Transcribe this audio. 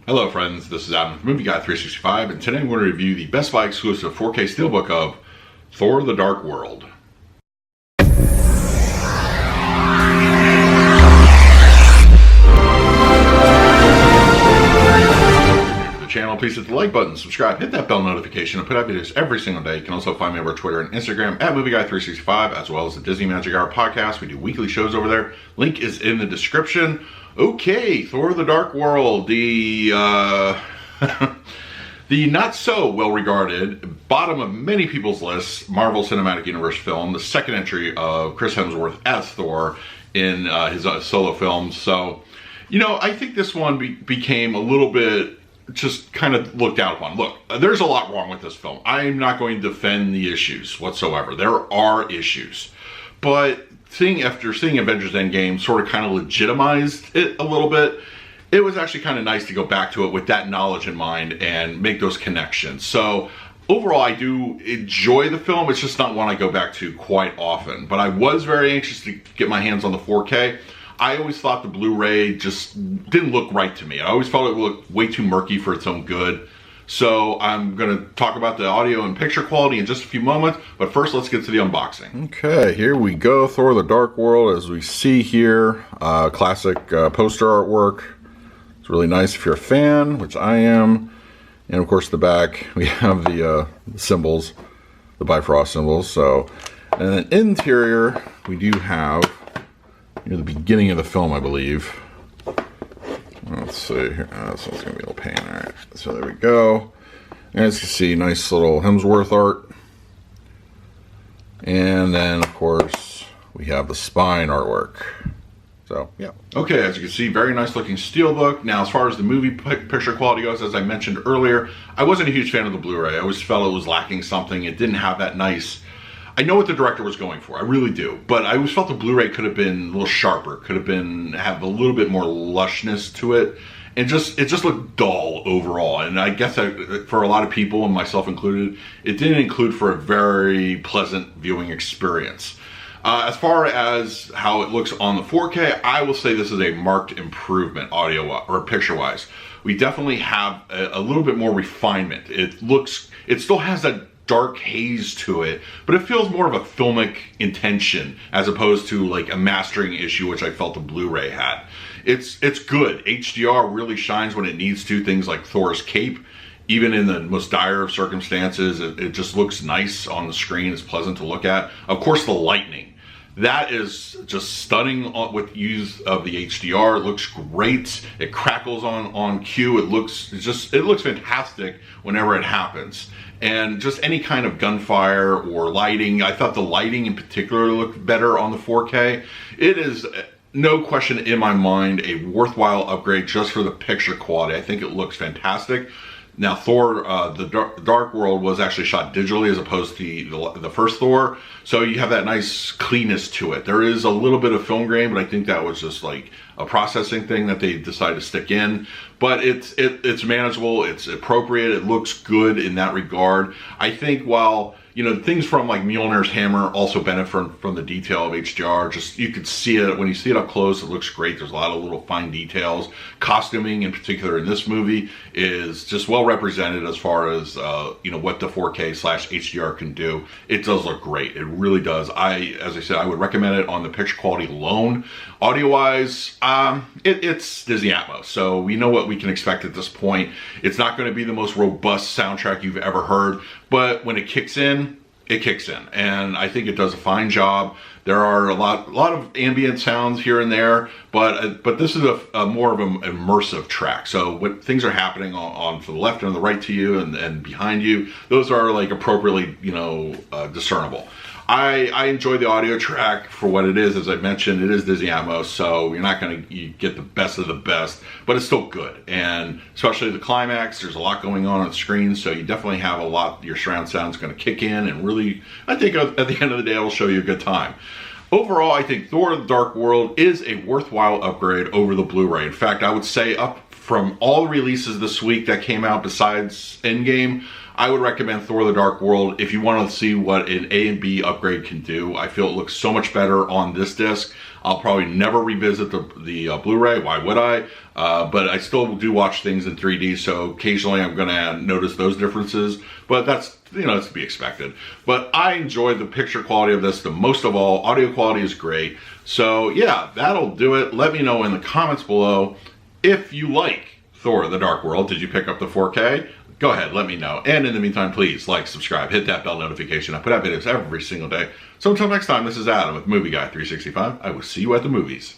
Hello friends, this is Adam from Movie Guy 365, and today I'm going to review the Best Buy exclusive 4K Steelbook of Thor: The Dark World. Channel, please hit the like button, subscribe, hit that bell notification, and put out videos every single day. You can also find me over Twitter and Instagram at MovieGuy365, as well as the Disney Magic Hour podcast. We do weekly shows over there. Link is in the description. Okay, Thor: The Dark World, the the not so well regarded, bottom of many people's lists, Marvel Cinematic Universe film, the second entry of Chris Hemsworth as Thor in his solo films. So, you know, I think this one became a little bit just kind of looked down upon. Look, there's a lot wrong with this film. I'm not going to defend the issues whatsoever. There are issues. But after seeing Avengers Endgame sort of kind of legitimized it a little bit, it was actually kind of nice to go back to it with that knowledge in mind and make those connections. So overall, I do enjoy the film. It's just not one I go back to quite often. But I was very anxious to get my hands on the 4K. I always thought the Blu-ray just didn't look right to me. I always felt it looked way too murky for its own good. So I'm going to talk about the audio and picture quality in just a few moments. But first, let's get to the unboxing. Okay, here we go. Thor: The Dark World, as we see here. Classic poster artwork. It's really nice if you're a fan, which I am. And of course, the back, we have the symbols, the Bifrost symbols. So, and then interior, we do have near the beginning of the film, I believe. Let's see here. This one's going to be a little pain. All right. So there we go. And as you can see, nice little Hemsworth art. And then, of course, we have the spine artwork. So, yeah. Okay, as you can see, very nice looking Steelbook. Now, as far as the movie picture quality goes, as I mentioned earlier, I wasn't a huge fan of the Blu-ray. I always felt it was lacking something. It didn't have that nice... I know what the director was going for, I really do, but I always felt the Blu-ray could have been a little sharper, could have have a little bit more lushness to it, and it just looked dull overall. And I guess for a lot of people, and myself included, it didn't include for a very pleasant viewing experience. As far as how it looks on the 4K, I will say this is a marked improvement audio or picture-wise. We definitely have a little bit more refinement. It still has that dark haze to it, but it feels more of a filmic intention as opposed to like a mastering issue, which I felt the Blu-ray had. It's good. HDR really shines when it needs to. Things like Thor's cape, even in the most dire of circumstances, it just looks nice on the screen. It's pleasant to look at. Of course, the lightning. That is just stunning with use of the HDR. It looks great. It crackles on cue. It looks fantastic whenever it happens. And just any kind of gunfire or lighting. I thought the lighting in particular looked better on the 4K. It is no question in my mind a worthwhile upgrade just for the picture quality. I think it looks fantastic. Now, Thor: The Dark World was actually shot digitally as opposed to the first Thor, so you have that nice cleanness to it. There is a little bit of film grain, but I think that was just like a processing thing that they decided to stick in. But it's manageable, it's appropriate, it looks good in that regard. I think while, you know, things from like Mjolnir's hammer also benefit from the detail of HDR. Just, you could see it, when you see it up close, it looks great. There's a lot of little fine details. Costuming in particular in this movie is just well represented as far as, you know, what the 4K/HDR can do. It does look great. It really does. As I said, I would recommend it on the picture quality alone. Audio-wise, it's Disney Atmos, so we know what we can expect at this point. It's not going to be the most robust soundtrack you've ever heard, but when it kicks in, it kicks in, and I think it does a fine job. There are a lot of ambient sounds here and there, but this is a more of an immersive track. So when things are happening on to the left and the right to you and behind you, those are like appropriately, you know, discernible. I enjoy the audio track for what it is. As I mentioned, it is Disney Atmos, so you're not going to get the best of the best, but it's still good. And especially the climax, there's a lot going on the screen, so you definitely have a lot. Your surround sound is going to kick in, and really, I think at the end of the day, it'll show you a good time. Overall, I think Thor: The Dark World is a worthwhile upgrade over the Blu-ray. In fact, I would say up from all the releases this week that came out besides Endgame, I would recommend Thor: The Dark World if you want to see what an A and B upgrade can do. I feel it looks so much better on this disc. I'll probably never revisit the Blu-ray. Why would I? But I still do watch things in 3D, so occasionally I'm going to notice those differences. But that's, you know, it's to be expected. But I enjoy the picture quality of this the most of all. Audio quality is great. So yeah, that'll do it. Let me know in the comments below if you like Thor: The Dark World. Did you pick up the 4K? Go ahead, let me know. And in the meantime, please like, subscribe, hit that bell notification. I put out videos every single day. So until next time, this is Adam with Movie Guy 365. I will see you at the movies.